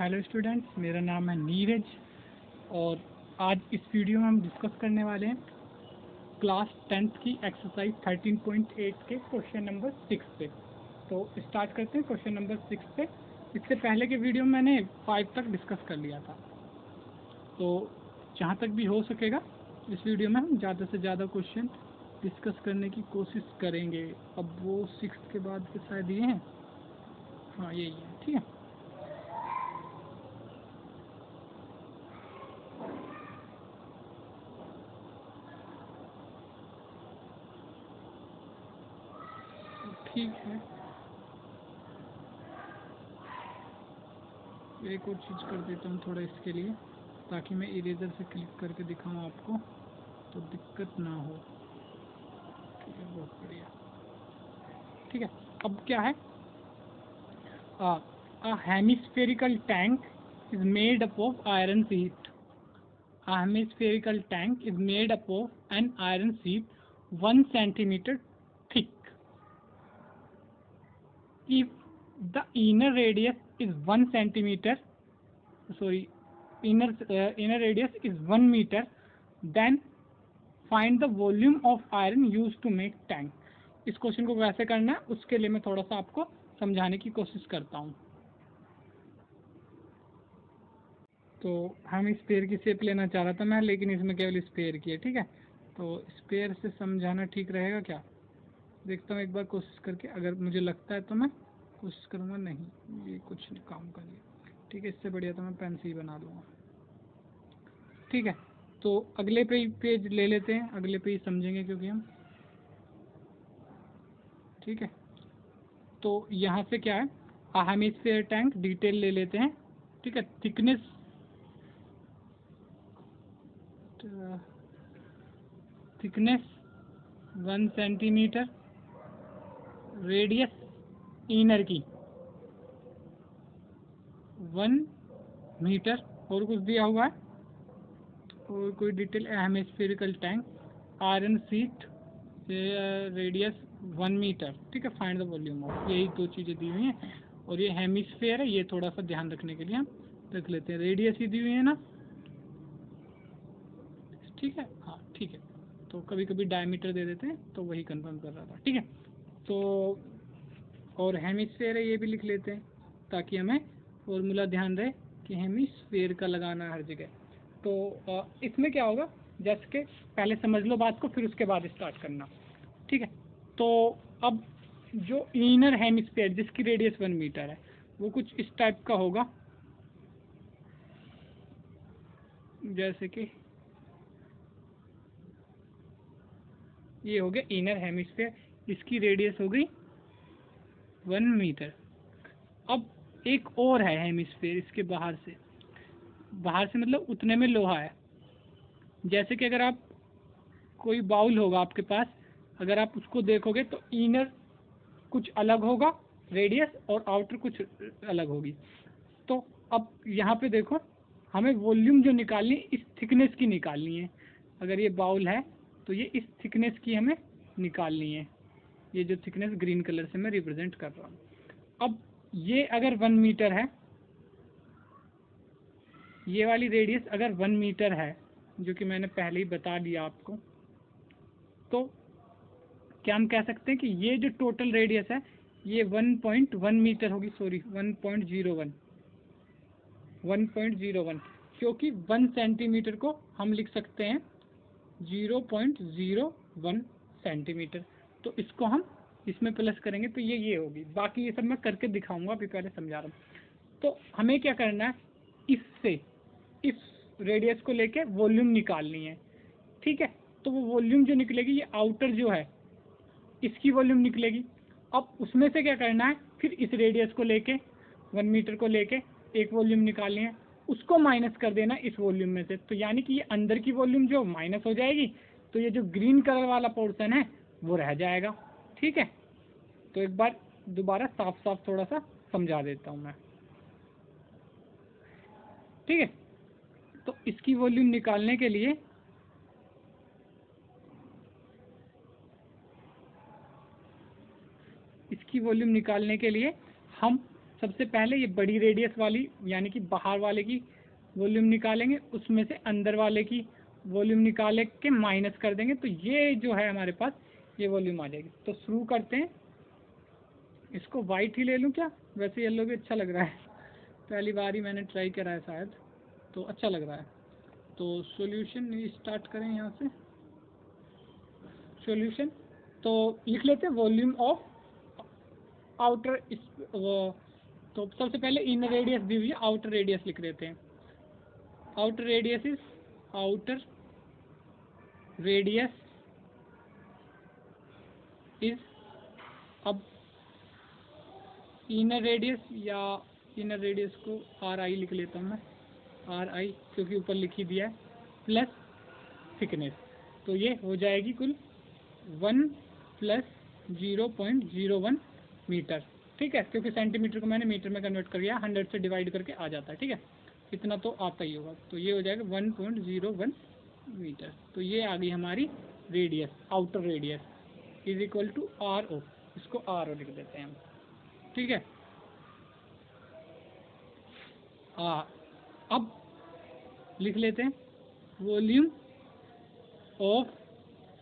Hello students, मेरा नाम है नीरज और आज इस वीडियो में हम डिस्कस करने वाले हैं क्लास 10th की एक्सरसाइज 13.8 के क्वेश्चन नंबर 6 पे। तो स्टार्ट करते हैं क्वेश्चन नंबर 6 पे। इससे पहले के वीडियो में मैंने 5 तक डिस्कस कर लिया था, तो जहाँ तक भी हो सकेगा इस वीडियो में हम ज़्यादा से ज़्यादा क्वेश्चन डिस्कस करने की कोशिश करेंगे। अब वो 6 के बाद के शायद ये हैं, हाँ यही है, ठीक है। ठीक है, एक और चीज़ कर देता हूँ थोड़ा इसके लिए, ताकि मैं इरेजर से क्लिक करके दिखाऊँ आपको तो दिक्कत ना हो। ठीक है, बहुत बढ़िया। ठीक है, अब क्या है, a hemispherical tank is made up of iron sheet. A hemispherical tank is made up of an iron sheet 1 centimeter thick. If the inner radius is 1 centimeter, inner radius is 1 meter, then find the volume of iron used to make tank. इस question को कैसे करना है उसके लिए मैं थोड़ा सा आपको समझाने की कोशिश करता हूँ। तो हम स्पेयर की शेप लेना चाह रहा था मैं, लेकिन इसमें केवल स्पेयर की है। ठीक है, तो स्पेयर से समझाना ठीक रहेगा क्या, देखता हूँ एक बार कोशिश करके। अगर मुझे लगता है तो मैं कोशिश करूँगा, नहीं ये कुछ काम कर लिया। ठीक है, इससे बढ़िया तो मैं पेन से ही बना लूँगा। ठीक है, तो अगले पेज ले लेते हैं, अगले पेज समझेंगे क्योंकि हम, ठीक है। तो यहाँ से क्या है, हेमिस्फीयर टैंक डिटेल ले लेते हैं। ठीक है, थिकनेस 1 सेंटीमीटर, रेडियस इनर की 1 मीटर, और कुछ दिया हुआ है और कोई detail, hemispherical tank, iron sheet, radius 1 metre. ठीक है, फाइंड द वॉल्यूम ऑफ, यही दो चीज़ें दी हुई हैं। और ये हेमिस्फेयर है, ये थोड़ा सा ध्यान रखने के लिए हम रख लेते हैं। रेडियस ही दी हुई है ना, ठीक है, हाँ ठीक है। तो कभी कभी डायमीटर दे देते हैं, तो वही कंफर्म कर रहा था। ठीक है, तो और हेमिस्फेयर है ये भी लिख लेते हैं, ताकि हमें फॉर्मूला ध्यान रहे कि हेमिस्फेयर का लगाना है हर जगह। तो इसमें क्या होगा, जैसे कि पहले समझ लो बात को, फिर उसके बाद स्टार्ट करना। ठीक है, तो अब जो इनर हेमिस्फेयर जिसकी रेडियस 1 मीटर है, वो कुछ इस टाइप का होगा, जैसे कि ये हो गया इनर हेमिस्फेयर, इसकी रेडियस हो गई 1 मीटर। अब एक और है हेमिस्फेयर इसके बाहर से मतलब उतने में लोहा है। जैसे कि अगर आप, कोई बाउल होगा आपके पास, अगर आप उसको देखोगे तो इनर कुछ अलग होगा रेडियस, और आउटर कुछ अलग होगी। तो अब यहाँ पे देखो, हमें वॉल्यूम जो निकालनी है इस थिकनेस की निकालनी है। अगर ये बाउल है तो ये इस थिकनेस की हमें निकालनी है, ये जो थिकनेस ग्रीन कलर से मैं रिप्रेजेंट कर रहा हूँ। अब ये अगर 1 मीटर है, ये वाली रेडियस अगर 1 मीटर है, जो कि मैंने पहले ही बता दिया आपको, तो क्या हम कह सकते हैं कि ये जो टोटल रेडियस है ये 1.1 मीटर होगी, सॉरी 1.01, क्योंकि 1 सेंटीमीटर को हम लिख सकते हैं 0.01 सेंटीमीटर। तो इसको हम इसमें प्लस करेंगे तो ये होगी। बाकी ये सब मैं करके दिखाऊंगा, अभी पहले समझा रहा हूँ। तो हमें क्या करना है, इससे इस रेडियस को लेके वॉल्यूम निकालनी है। ठीक है, तो वो वॉल्यूम जो निकलेगी, ये आउटर जो है इसकी वॉल्यूम निकलेगी। अब उसमें से क्या करना है, फिर इस रेडियस को लेके 1 मीटर को लेके एक वॉल्यूम निकालनी है, उसको माइनस कर देना इस वॉल्यूम में से। तो यानी कि ये अंदर की वॉल्यूम जो माइनस हो जाएगी, तो ये जो ग्रीन कलर वाला पोर्शन है वो रह जाएगा। ठीक है, तो एक बार दोबारा साफ साफ थोड़ा सा समझा देता हूँ मैं। ठीक है, तो इसकी वॉल्यूम निकालने के लिए हम सबसे पहले ये बड़ी रेडियस वाली यानी कि बाहर वाले की वॉल्यूम निकालेंगे, उसमें से अंदर वाले की वॉल्यूम निकाले के माइनस कर देंगे, तो ये जो है हमारे पास ये वॉल्यूम आ जाएगी। तो शुरू करते हैं। इसको वाइट ही ले लूँ क्या? वैसे येलो भी अच्छा लग रहा है, पहली बार ही मैंने ट्राई करा है शायद, तो अच्छा लग रहा है। तो सॉल्यूशन स्टार्ट करें यहाँ से। सॉल्यूशन तो लिख लेते हैं वॉल्यूम ऑफ आउटर, तो सबसे पहले इनर रेडियस दी हुई है, आउटर रेडियस लिख देते हैं। Outer radius is outer radius is, अब इनर रेडियस या इनर रेडियस को आर आई लिख लेता हूँ मैं, आर आई क्योंकि ऊपर लिख ही दिया है, प्लस थिकनेस, तो ये हो जाएगी कुल 1 प्लस 0.01 मीटर। ठीक है, क्योंकि सेंटीमीटर को मैंने मीटर में कन्वर्ट कर दिया, 100 से डिवाइड करके आ जाता है। ठीक है, इतना तो आता ही होगा, तो ये हो जाएगा 1.01 मीटर। तो ये आ गई हमारी radius, outer radius is equal to R O, इसको आर ओ लिख देते हैं हम। ठीक है, अब लिख लेते हैं volume of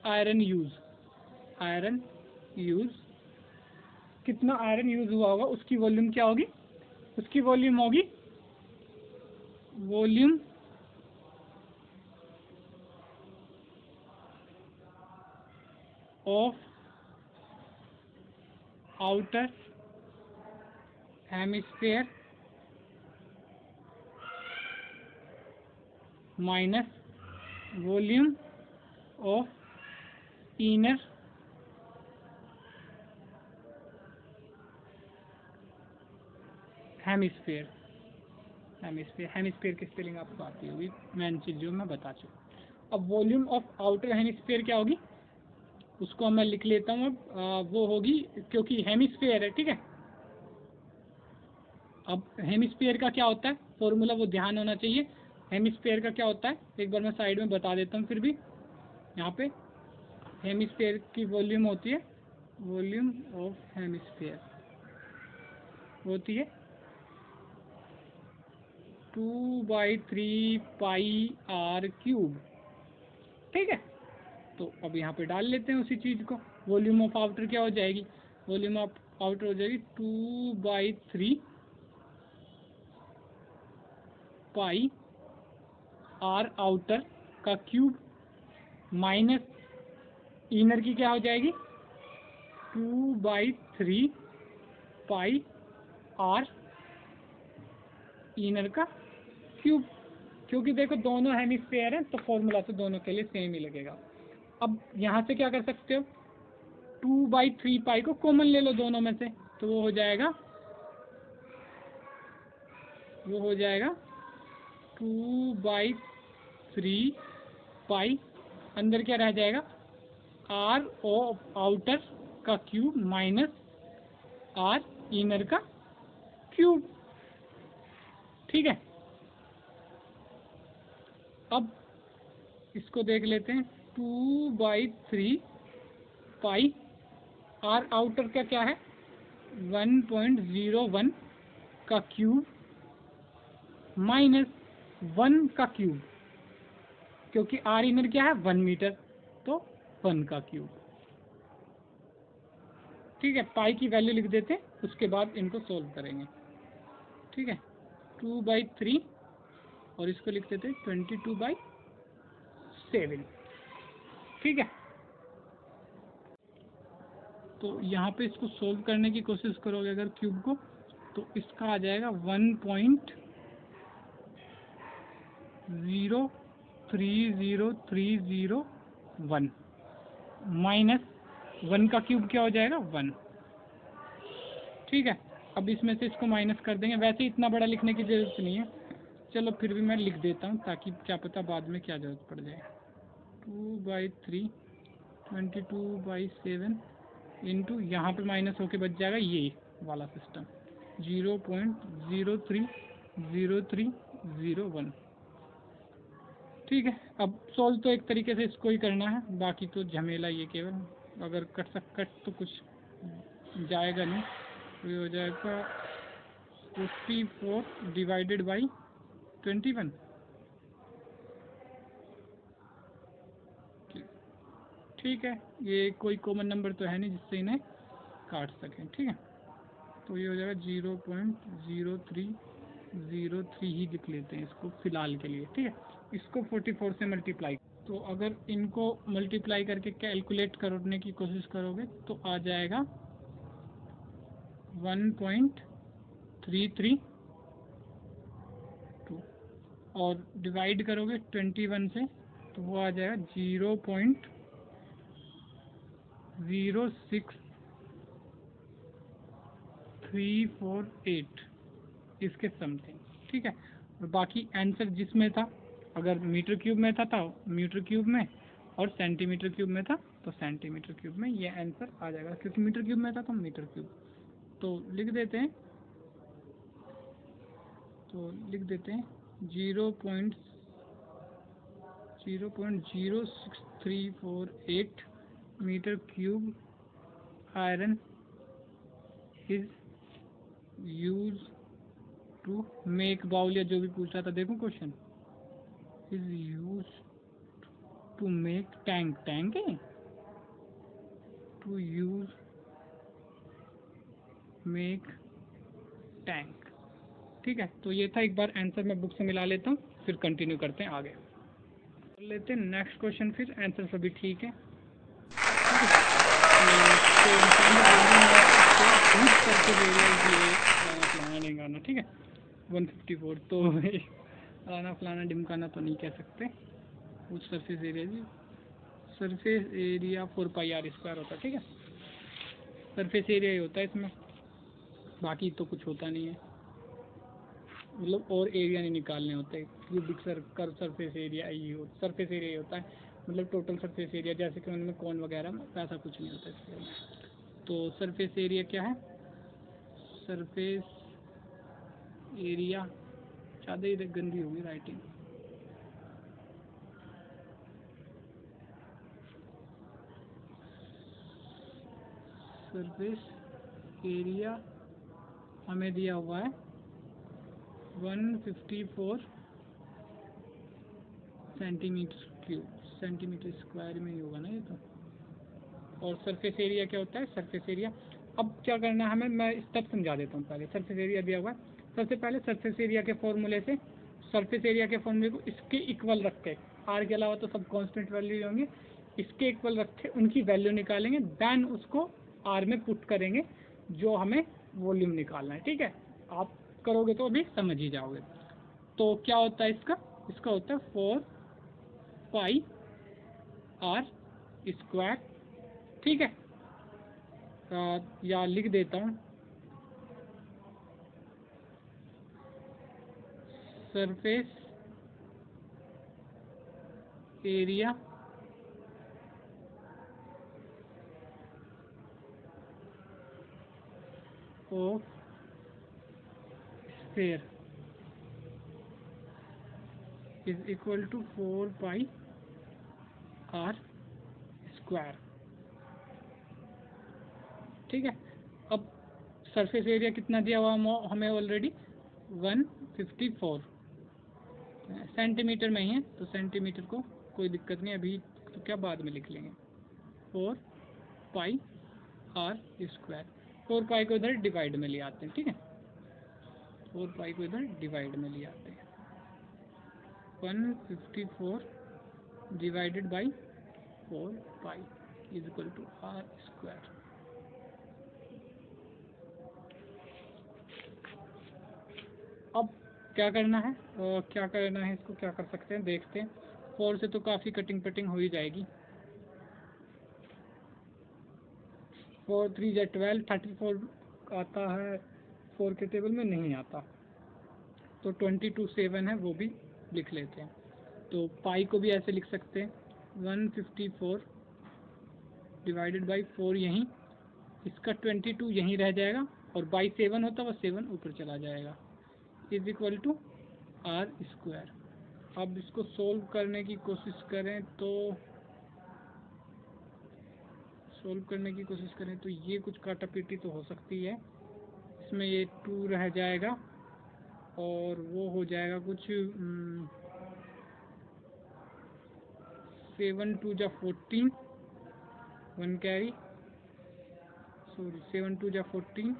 iron use. Iron use, कितना आयरन यूज हुआ होगा उसकी वॉल्यूम क्या होगी? उसकी वॉल्यूम होगी volume of outer hemisphere minus volume of inner hemisphere. Hemisphere की स्पेलिंग आपको आती होगी, मेन चीज जो मैं बता चुका। अब वॉल्यूम ऑफ आउटर हेमिस्फेयर क्या होगी उसको मैं लिख लेता हूँ। अब वो होगी, क्योंकि हेमिस्फेयर है, ठीक है। अब हेमिस्फेयर का क्या होता है फॉर्मूला, वो ध्यान होना चाहिए। हेमिस्फेयर का क्या होता है एक बार मैं साइड में बता देता हूँ। फिर भी यहाँ पे हेमिस्फेयर की वॉल्यूम होती है, वॉल्यूम ऑफ हेमिस्फेयर होती है 2/3 पाई आर क्यूब। ठीक है, तो अब यहाँ पे डाल लेते हैं उसी चीज को। वॉल्यूम ऑफ आउटर क्या हो जाएगी? वॉल्यूम ऑफ आउटर हो जाएगी 2/3 पाई आर आउटर का क्यूब माइनस इनर की क्या हो जाएगी 2/3 पाई आर इनर का क्यूब। क्योंकि देखो दोनों हेमिस्फेयर हैं तो फॉर्मूला तो दोनों के लिए सेम ही लगेगा। अब यहाँ से क्या कर सकते हो, 2/3 पाई को कॉमन ले लो दोनों में से, तो वो हो जाएगा 2/3 पाई, अंदर क्या रह जाएगा आर ओ आउटर का क्यूब माइनस आर इनर का क्यूब। ठीक है, अब इसको देख लेते हैं 2/3 पाई आर आउटर का क्या है 1.01 का क्यूब माइनस 1 का क्यूब, क्योंकि आर इनर क्या है 1 मीटर, तो 1 का क्यूब। ठीक है, पाई की वैल्यू लिख देते हैं, उसके बाद इनको सोल्व करेंगे। ठीक है, 2/3 और इसको लिख देते हैं 22/7। ठीक है, तो यहाँ पे इसको सोल्व करने की कोशिश करोगे अगर क्यूब को, तो इसका आ जाएगा 1.0303001 माइनस 1 का क्यूब क्या हो जाएगा 1। ठीक है, अब इसमें से इसको माइनस कर देंगे। वैसे इतना बड़ा लिखने की जरूरत नहीं है, चलो फिर भी मैं लिख देता हूँ ताकि क्या पता बाद में क्या जरूरत पड़ जाए। 2/3 22/7 इंटू यहाँ पे माइनस होके बच जाएगा ये वाला सिस्टम 0.030301। ठीक है, अब सॉल्व तो एक तरीके से इसको ही करना है, बाकी तो झमेला ये केवल अगर कट तो कुछ जाएगा नहीं, तो ये हो जाएगा 44 डिवाइडेड बाई 21। ठीक है, ये कोई कॉमन नंबर तो है नहीं जिससे इन्हें काट सकें। ठीक है, तो ये हो जाएगा 0.0303 ही लिख लेते हैं इसको फिलहाल के लिए। ठीक है, इसको 44 से मल्टीप्लाई, तो अगर इनको मल्टीप्लाई करके कैलकुलेट करने की कोशिश करोगे तो आ जाएगा 1.332 और डिवाइड करोगे 21 से तो वो आ जाएगा 0.06348 इसके समथिंग। ठीक है, और बाकी आंसर जिसमें था, अगर मीटर क्यूब में था मीटर क्यूब में, और सेंटीमीटर क्यूब में था तो सेंटीमीटर क्यूब में ये आंसर आ जाएगा। क्योंकि मीटर क्यूब में था तो मीटर क्यूब, तो लिख देते हैं 0.06348 metre cube iron is use to make bowl, या जो भी पूछ रहा था, देखो question, is use to make tank, tank है टू यूज मेक टैंक। ठीक है, तो ये था, एक बार आंसर मैं बुक से मिला लेता हूँ, फिर कंटिन्यू करते हैं आगे। कर लेते हैं नेक्स्ट क्वेश्चन, फिर आंसर सभी ठीक है। ठीक है, 154 तो फलाना ढिमकाना तो नहीं कह सकते। उस सरफेस एरिया जी, सरफेस एरिया 4πr² होता है। ठीक है, सरफेस एरिया ही होता है इसमें, बाकी तो कुछ होता नहीं है, मतलब और एरिया नहीं निकालने होते। क्यूबिक सर्कल सरफेस एरिया ही हो, सरफेस एरिया ही होता है, मतलब टोटल सरफेस एरिया, जैसे कि उनमें कौन वगैरह में ऐसा कुछ नहीं होता इसके में। तो सरफेस एरिया क्या है, सरफेस एरिया, ज़्यादा ही गंदी होगी राइटिंग, सरफेस एरिया हमें दिया हुआ है 154 सेंटीमीटर क्यूब, सेंटीमीटर स्क्वायर में ही होगा ना ये तो। और सरफेस एरिया क्या होता है, सरफेस एरिया, अब क्या करना है हमें, मैं स्टेप समझा देता हूँ। पहले सरफेस एरिया दिया हुआ है, सबसे पहले सरफेस एरिया के फॉर्मूले से, सरफेस एरिया के फॉर्मूले को इसके इक्वल रख के, आर के अलावा तो सब कांस्टेंट वैल्यू होंगे, इसके इक्वल रख के उनकी वैल्यू निकालेंगे, देन उसको आर में पुट करेंगे जो हमें वॉल्यूम निकालना है। ठीक है, आप करोगे तो अभी समझ ही जाओगे। तो क्या होता है इसका, इसका होता है 4πr²। ठीक है, या लिख देता हूँ, surface area of sphere is equal to 4πr²। ठीक है, अब सरफेस एरिया कितना दिया हुआ हमें ऑलरेडी 154 सेंटीमीटर में ही है, तो सेंटीमीटर को कोई दिक्कत नहीं, अभी तो क्या बाद में लिख लेंगे, 4πr²। 4π को इधर डिवाइड में ले आते हैं। ठीक है, 4π को इधर डिवाइड में ले आते हैं, 154 divided by 4π is equal to r²। अब क्या करना है, इसको क्या कर सकते हैं देखते हैं। 4 से तो काफ़ी कटिंग पटिंग हो ही जाएगी, 4 3 या 12, 34 आता है 4 के टेबल में, नहीं आता, तो 22 7 है, वो भी लिख लेते हैं। तो पाई को भी ऐसे लिख सकते हैं, 154 डिवाइडेड बाई 4 यहीं, इसका 22 यहीं रह जाएगा, और बाई 7 होता है, वो 7 ऊपर चला जाएगा, इज इक्वल टू r²। अब इसको सोल्व करने की कोशिश करें तो ये कुछ काटा पीटी तो हो सकती है, इसमें ये 2 रह जाएगा, और वो हो जाएगा कुछ 7 2 जा 14, 1 कैरी, सॉरी 7 2 जा 14,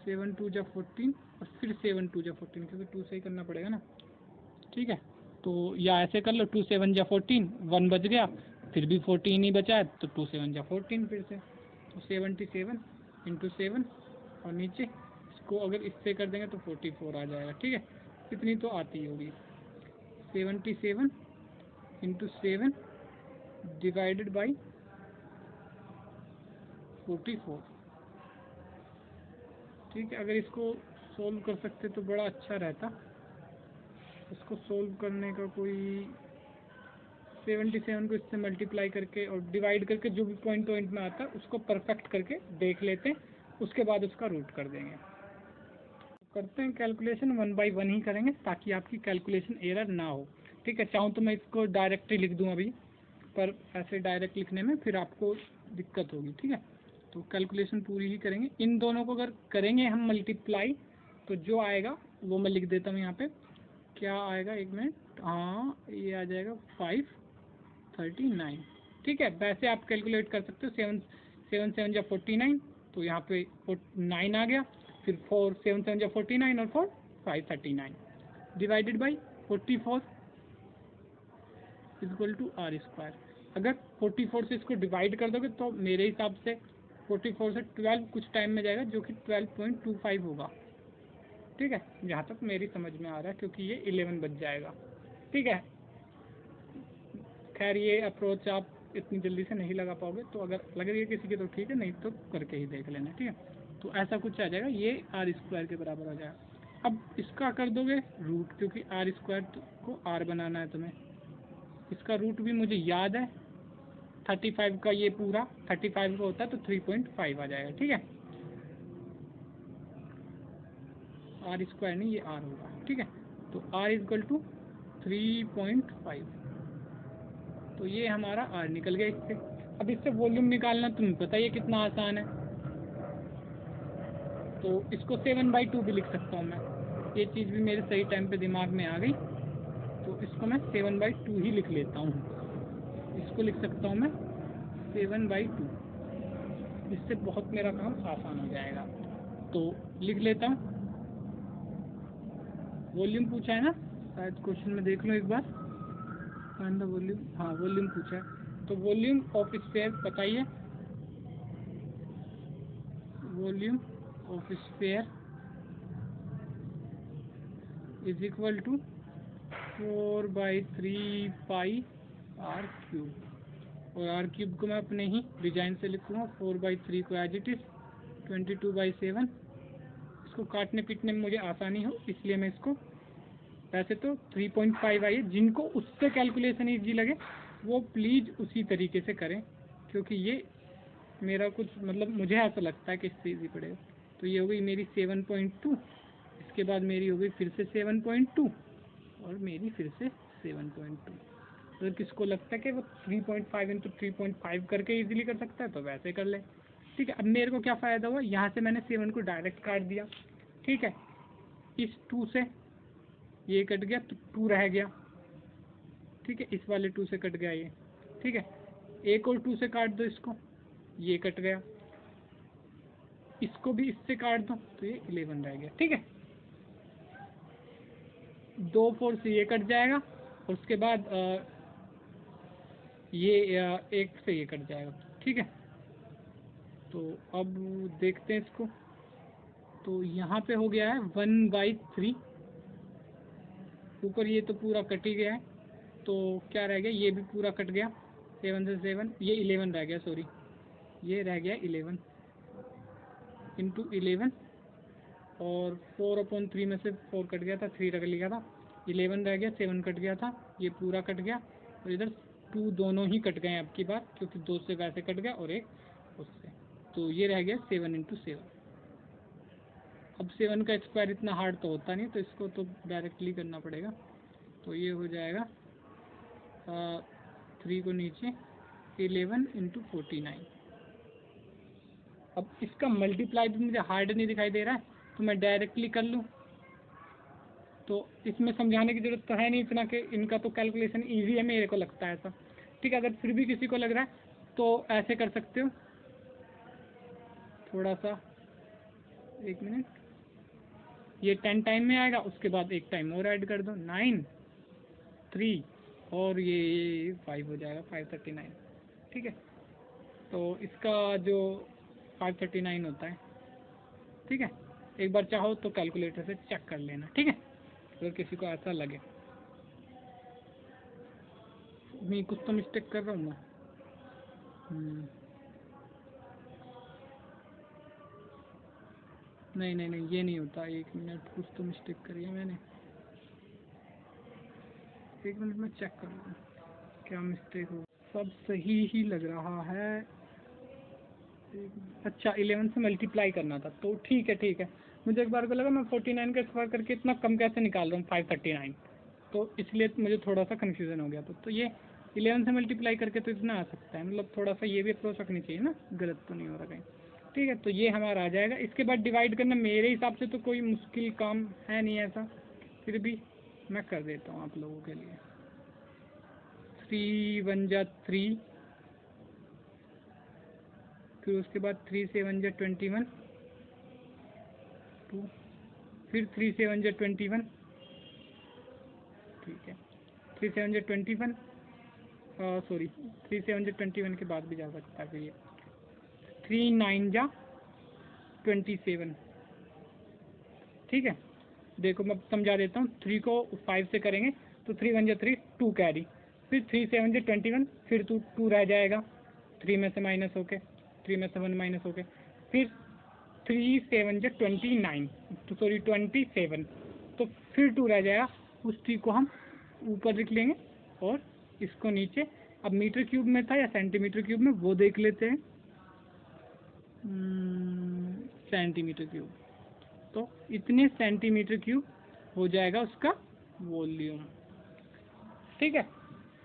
7 2 जा 14 और फिर 7 2 जा 14, क्योंकि 2 से ही करना पड़ेगा ना, ठीक है। तो या ऐसे कर लो 2 7 जा 14, 1 बच गया, फिर भी 14 ही बचा है, तो 2 7 जा 14 फिर से, तो 77 इंटू 7 और नीचे इसको अगर इससे कर देंगे तो 44 आ जाएगा, ठीक है। इतनी तो आती होगी। 77 इंटू 7 डिवाइडेड बाई 44, ठीक है। अगर इसको सोल्व कर सकते तो बड़ा अच्छा रहता। इसको सोल्व करने का कोई 77 को इससे मल्टीप्लाई करके और डिवाइड करके जो भी पॉइंट में आता है उसको परफेक्ट करके देख लेते हैं, उसके बाद उसका रूट कर देंगे। करते हैं कैलकुलेशन, 1 बाई 1 ही करेंगे ताकि आपकी कैलकुलेशन एरर ना हो, ठीक है। चाहूँ तो मैं इसको डायरेक्ट ही लिख दूँ अभी, पर ऐसे डायरेक्ट लिखने में फिर आपको दिक्कत होगी, ठीक है। तो कैलकुलेशन पूरी ही करेंगे। इन दोनों को अगर करेंगे हम मल्टीप्लाई तो जो आएगा वो मैं लिख देता हूँ यहाँ पे। क्या आएगा, एक मिनट, हाँ ये आ जाएगा 539, ठीक है। वैसे आप कैलकुलेट कर सकते हो, 7 7 जा 49, तो यहाँ पे 9 आ गया, फिर 4 7 7 जा 49 और 4 539 divided by 44 equal to r square. अगर 44 से इसको डिवाइड कर दोगे तो मेरे हिसाब से 44 से 12 कुछ टाइम में जाएगा, जो कि 12.25 होगा, ठीक है, जहाँ तक मेरी समझ में आ रहा है, क्योंकि ये 11 बच जाएगा, ठीक है। खैर ये अप्रोच आप इतनी जल्दी से नहीं लगा पाओगे, तो अगर लग रही है किसी की तो ठीक है, नहीं तो करके ही देख लेना, ठीक है। तो ऐसा कुछ आ जाएगा, ये आर स्क्वायर के बराबर हो जाएगा। अब इसका कर दोगे रूट, क्योंकि आर स्क्वायर को आर बनाना है तुम्हें। इसका रूट भी मुझे याद है 35 का, ये पूरा 35 का होता है तो 3.5 आ जाएगा, ठीक है। आर स्क्वायर नहीं, ये आर होगा, ठीक है। तो आर इक्वल टू 3.5, तो ये हमारा आर निकल गया इससे। अब इससे वॉल्यूम निकालना तुम्हें पता है ये कितना आसान है, तो इसको 7/2 भी लिख सकता हूँ मैं। ये चीज़ भी मेरे सही टाइम पे दिमाग में आ गई, तो इसको मैं 7/2 ही लिख लेता हूँ। इसको लिख सकता हूँ मैं 7/2, इससे बहुत मेरा काम आसान हो जाएगा। तो लिख लेता हूँ। वॉल्यूम पूछा है ना, शायद क्वेश्चन में देख लो एक बार, फाइंड द वॉल्यूम, हाँ वॉल्यूम पूछा है। तो वॉल्यूम ऑफ स्फीयर बताइए, volume of sphere is equal to 4/3 pi r cube, और आर क्यूब को मैं अपने ही डिजाइन से लिखूँगा। 4/3 को एज इट इज 22/7। इसको काटने पीटने में मुझे आसानी हो इसलिए मैं इसको, वैसे तो 3.5 आई है, जिनको उससे कैलकुलेशन ईजी लगे वो प्लीज़ उसी तरीके से करें, क्योंकि ये मेरा कुछ मतलब मुझे ऐसा लगता है कि इससे ईजी पड़ेगा। तो ये हो गई मेरी 7.2, इसके बाद मेरी हो गई फिर से 7.2 और मेरी फिर से 7.2। अगर किसको लगता है कि वो 3.5 इंटू 3.5 करके इजीली कर सकता है तो वैसे कर ले, ठीक है। अब मेरे को क्या फ़ायदा हुआ, यहाँ से मैंने 7 को डायरेक्ट काट दिया, ठीक है। इस 2 से ये कट गया तो 2 रह गया, ठीक है। इस वाले 2 से कट गया ये, ठीक है। एक और 2 से काट दो इसको, ये कट गया। इसको भी इससे काट दो तो ये 11 रह गया, ठीक है। 2 4 से ये कट जाएगा और उसके बाद ये 1 से ये कट जाएगा, ठीक है। तो अब देखते हैं इसको, तो यहाँ पे हो गया है 1/3, ऊपर ये तो पूरा कट ही गया है, तो क्या रह गया, ये भी पूरा कट गया, 7 से 7, ये 11 रह गया, सॉरी ये रह गया 11 इंटू 11, और 4/3 में से 4 कट गया था, 3 रख लिया था, 11 रह गया, 7 कट गया था, ये पूरा कट गया, और इधर 2 दोनों ही कट गए अब की बार, क्योंकि 2 से वैसे कट गया और 1 उससे, तो ये रह गया 7 इंटू 7। अब 7 का स्क्वायर इतना हार्ड तो होता नहीं, तो इसको तो डायरेक्टली करना पड़ेगा। तो ये हो जाएगा 3 को नीचे 11 इंटू 49। अब इसका मल्टीप्लाई भी मुझे हार्ड नहीं दिखाई दे रहा है, तो मैं डायरेक्टली कर लूँ। तो इसमें समझाने की ज़रूरत तो है नहीं इतना कि इनका तो कैलकुलेशन ईजी है, मेरे को लगता है ऐसा। ठीक है, अगर फिर भी किसी को लग रहा है तो ऐसे कर सकते हो, थोड़ा सा 1 मिनट, ये 10 टाइम में आएगा, उसके बाद एक टाइम और ऐड कर दो, 9 3 और ये 5 हो जाएगा, 539। ठीक है, तो इसका जो 539 होता है। ठीक है, एक बार चाहो तो कैलकुलेटर से चेक कर लेना। ठीक है, अगर किसी को ऐसा लगे मैं कुछ तो मिस्टेक कर रहा हूँ मैं। नहीं नहीं नहीं, ये नहीं होता। 1 मिनट, कुछ तो मिस्टेक करी है मैंने। 1 मिनट में चेक कर लूँ क्या मिस्टेक हो। सब सही ही लग रहा है। अच्छा, 11 से मल्टीप्लाई करना था, तो ठीक है ठीक है। मुझे एक बार को लगा मैं 49 का स्क्वायर करके इतना कम कैसे निकाल रहा हूँ 539, तो इसलिए मुझे थोड़ा सा कन्फ्यूज़न हो गया। तो ये 11 से मल्टीप्लाई करके तो इतना आ सकता है, मतलब थोड़ा सा ये भी अप्रोच रखनी चाहिए ना, गलत तो नहीं हो रहा कहीं। ठीक है, तो ये हमारा आ जाएगा। इसके बाद डिवाइड करना मेरे हिसाब से तो कोई मुश्किल काम है नहीं ऐसा, फिर भी मैं कर देता हूँ आप लोगों के लिए। 3 1 जा 3, फिर उसके बाद 3 से 1 जा 21 2, फिर 3 से 1 जा 21। ठीक है, 3 से 1 जा 21, सॉरी 3 से 1 जा 21 के बाद भी जा सकता है। फिर ये 3 9 जा 27। ठीक है, देखो मैं समझा देता हूँ। 3 को 5 से करेंगे तो 3 1 जा 3, 2 कैरी, फिर 3 से 1 जा 21, फिर 2 रह जाएगा 3 में से माइनस होके, 3 में से 1 माइनस होके, फिर 3 से 1 जा 29, तो सॉरी 27, तो फिर 2 रह जाएगा। उस 3 को हम ऊपर लिख लेंगे और इसको नीचे। अब मीटर क्यूब में था या सेंटीमीटर क्यूब में, वो देख लेते हैं। सेंटीमीटर क्यूब, तो इतने सेंटीमीटर क्यूब हो जाएगा उसका वॉल्यूम। ठीक है,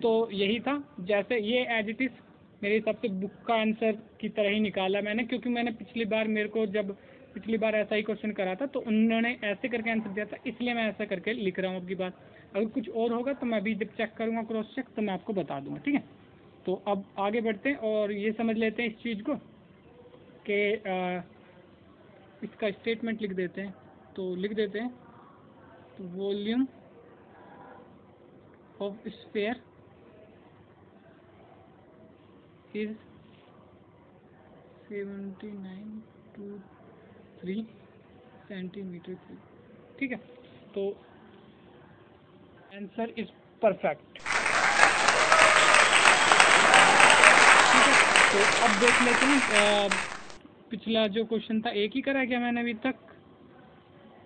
तो यही था। जैसे ये एज इट इज मेरे हिसाब से बुक का आंसर की तरह ही निकाला मैंने, क्योंकि मैंने पिछली बार, मेरे को जब पिछली बार ऐसा ही क्वेश्चन करा था तो उन्होंने ऐसे करके आंसर दिया था, इसलिए मैं ऐसा करके लिख रहा हूँ अब की बात। अगर कुछ और होगा तो मैं अभी जब चेक करूँगा क्रॉस चेक तो मैं आपको बता दूंगा। ठीक है, तो अब आगे बढ़ते हैं और ये समझ लेते हैं इस चीज़ को कि इसका स्टेटमेंट लिख देते हैं। तो लिख देते हैं, तो volume of sphere is 7923 centimetre cube. ठीक है, तो आंसर इज परफेक्ट। ठीक है, तो अब देख लेते हैं पिछला जो क्वेश्चन था एक ही करा है क्या मैंने अभी तक?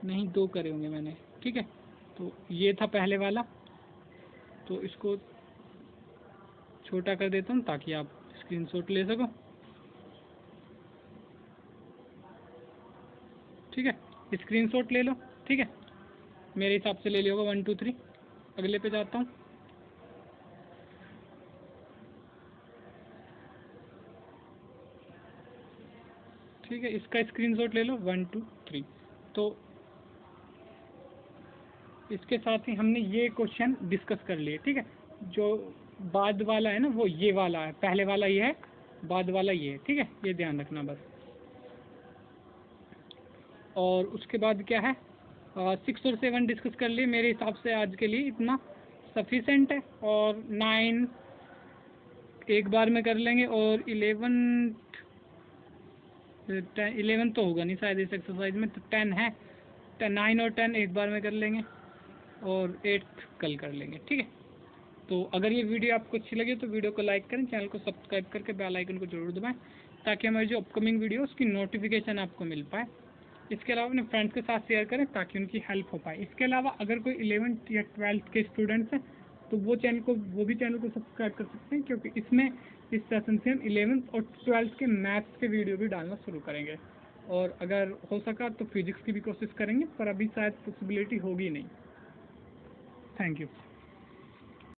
नहीं, 2 करे होंगे मैंने। ठीक है, तो ये था पहले वाला, तो इसको छोटा कर देता हूँ ताकि आप स्क्रीनशॉट ले सको। ठीक है, स्क्रीनशॉट ले लो। ठीक है, मेरे हिसाब से ले लिया होगा 1 2 3। अगले पे जाता हूँ। ठीक है, इसका स्क्रीनशॉट ले लो 1 2 3। तो इसके साथ ही हमने ये क्वेश्चन डिस्कस कर लिए। ठीक है, जो बाद वाला है ना वो ये वाला है, पहले वाला ये है, बाद वाला ये है। ठीक है, ये ध्यान रखना बस। और उसके बाद क्या है, 6 और 7 डिस्कस कर लिए। मेरे हिसाब से आज के लिए इतना सफिशेंट है। और 9 एक बार में कर लेंगे, और 11 तो होगा नहीं शायद इस एक्सरसाइज में, तो 10 है, 9 और 10 एक बार में कर लेंगे, और 8 कल कर लेंगे। ठीक है, तो अगर ये वीडियो आपको अच्छी लगे तो वीडियो को लाइक करें, चैनल को सब्सक्राइब करके बेल आइकन को जरूर दबाएं, ताकि हमारी जो अपकमिंग वीडियो उसकी नोटिफिकेशन आपको मिल पाए। इसके अलावा अपने फ्रेंड्स के साथ शेयर करें ताकि उनकी हेल्प हो पाए। इसके अलावा अगर कोई 11th या 12th के स्टूडेंट्स हैं तो वो भी चैनल को सब्सक्राइब कर सकते हैं, क्योंकि इसमें इस सेशन से हम 11th और 12th के मैथ्स के वीडियो भी डालना शुरू करेंगे। और अगर हो सका तो फिजिक्स की भी कोशिश करेंगे, पर अभी शायद पॉसिबिलिटी होगी नहीं। Thank you.